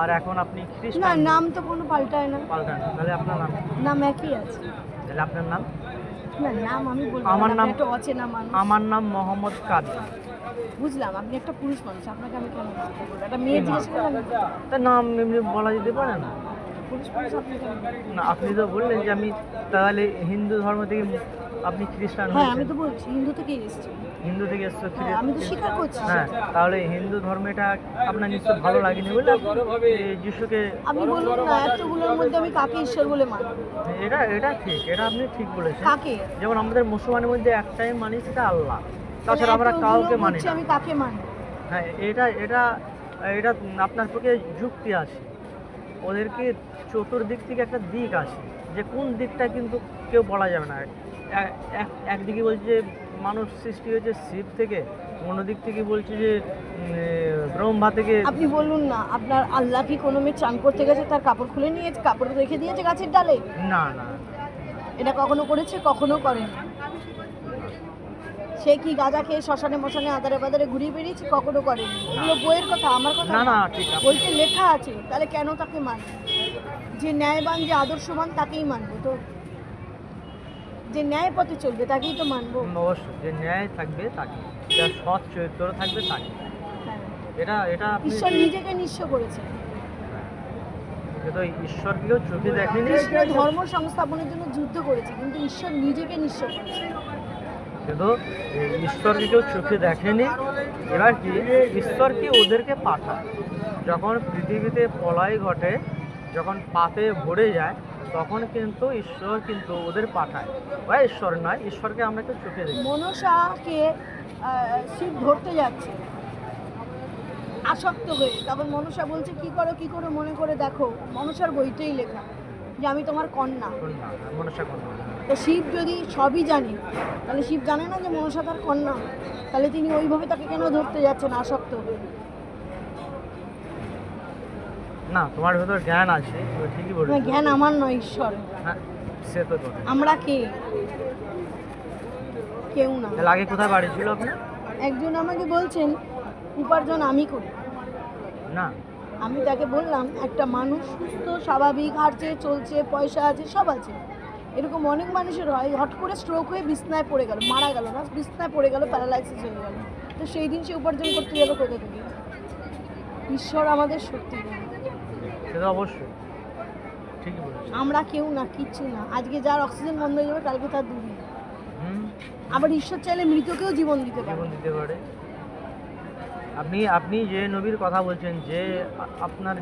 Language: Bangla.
আর এখন আপনি না, খ্রিস্টান। নাম তো কোনো পাল্টায় না। পাল্টান তাহলে আপনার নাম? নাম একই আছে। তাহলে আপনার নাম? না, নাম আমি বলবো আমার না, নাম আপনি একটা অচেনা মানুষ। আমার নাম মোহাম্মদ কাদের। বুঝলাম, আপনি একটা পুরুষ মানুষ, আপনাকে আমি কেন বলবো? একটা মেয়ে জিজ্ঞেস করলাম, তা নাম এমনি বলা যেতে পারে না? পুরুষ মানুষ আপনাকে আমি বলবো। না, আপনি তো বললেন যে আমি তাহলে হিন্দু ধর্ম থেকে আপনি খ্রিস্টান হ্যাঁ, আমি হয়েছেন। তো বলছি হিন্দু থেকেই এসেছি। হিন্দু থেকে এসছো হ্যাঁ, আমি তো স্বীকার করছি হ্যাঁ, সেটা। তাহলে হিন্দু ধর্মটা আপনার নিশ্চয় ভালো লাগেনি বলে আপনি যিশুকে। আপনি বলুন না, এতগুলোর মধ্যে আমি কাকে ঈশ্বর বলে মানি? এটা ঠিক, এটা আপনি ঠিক বলেছেন। কাকে? যেমন আমাদের মুসলমানের মধ্যে একটাই মানি, সেটা আল্লাহ। তাছাড়া আমরা এতগুলো কাউকে মানি বলছি, না। আমি কাকে মানি? হ্যাঁ, এটা এটা এটা আপনার পক্ষে যুক্তি আছে। ওদেরকে চতুর্দিক থেকে একটা দিক আছে, যে কোন দিকটা কিন্তু কেউ বলা যাবে না। একদিকে বলছে যে মানুষ সৃষ্টি হয়েছে শিব থেকে, অন্যদিক থেকে বলছে যে ব্রহ্মা থেকে। আপনি বলুন না, আপনার আল্লাহ কি কোনো মেয়ে চান করতে গেছে তার কাপড় খুলে নিয়েছে, কাপড় রেখে দিয়েছে গাছের ডালে? না না। এটা কখনো করেছে? কখনো করেনি। সে কি গাঁজা খেয়ে শ্মশানে মশানে আদারে বাদারে ঘুরিয়ে বেরিয়েছে? কখনো করেনি। এগুলো বইয়ের কথা, আমার কথা না না। না, ঠিক আছে। বইতে লেখা আছে, তাহলে কেন তাকে মানব? যে ন্যায়বান, যে আদর্শবান, তাকেই মানবো তো। যে ন্যায় পথে চলবে তাকেই তো মানবো। অবশ্যই, যে ন্যায় থাকবে তাকে, যার সৎ চরিত্র থাকবে তাকে। হ্যাঁ। এটা এটা আপনি ঈশ্বর নিজেকে নিঃস্ব করেছে। কিন্তু ঈশ্বরকে কেউ চোখে দেখেনি। কৃষ্ণ ধর্ম সংস্থাপনের জন্য যুদ্ধ করেছে, কিন্তু ঈশ্বর নিজেকে নিঃস্ব করেছে। কিন্তু ঈশ্বরকে কেউ চোখে দেখেনি। এবার কি, ঈশ্বর কি ওদেরকে পাঠায় যখন পৃথিবীতে প্রলয় ঘটে, যখন পাপে ভরে যায়, তখন কিন্তু ঈশ্বর কিন্তু ওদের পাঠায়। ওরা ঈশ্বর নয়, ঈশ্বরকে আমরা কেউ চোখে দেখি। মনসাকে শিব ধরতে যাচ্ছে আসক্ত হয়ে, তখন মনসা বলছে কি করো মনে করে দেখো। মনসার বইতেই লেখা যে আমি তোমার কন্যা। কন্যা, মনসা কন্যা। তো শিব যদি সবই জানে, তাহলে শিব জানে না যে মনসা তার কন্যা? তাহলে তিনি ওইভাবে তাকে কেন ধরতে যাচ্ছেন আসক্ত হয়ে? না, তোমার ভেতর জ্ঞান আছে, তুমি ঠিকই না, বলেছো। জ্ঞান আমার নয়, ঈশ্বর। হ্যাঁ, সে তো করে। আমরা কে? কেউ না। তাহলে আগে কোথায় বাড়ি ছিল আপনার? একজন আমাকে বলছেন উপার্জন আমি করি। না। আমি তাকে বললাম, একটা মানুষ সুস্থ স্বাভাবিক হাঁটছে চলছে, পয়সা আছে, সব আছে, এরকম অনেক মানুষের হয়, হট করে স্ট্রোক হয়ে বিছনায় পড়ে গেল, মারা গেল না, বিছনায় পড়ে গেল, প্যারালাইসিস হয়ে গেল। তো সেই দিন সে উপার্জন করতে যাবে কোথা থেকে? ঈশ্বর আমাদের শক্তি দেন। সে তো অবশ্যই ঠিকই বলেছো। আমরা কেউ না, কিচ্ছু না। আজকে যার অক্সিজেন বন্ধ হয়ে যাবে, কালকে তার দুদিন। হুম, আবার ঈশ্বর চাইলে মৃতকেও জীবন দিতে পারে। জীবন দিতে পারে। আপনি আপনি যে নবীর কথা বলছেন, যে আপনার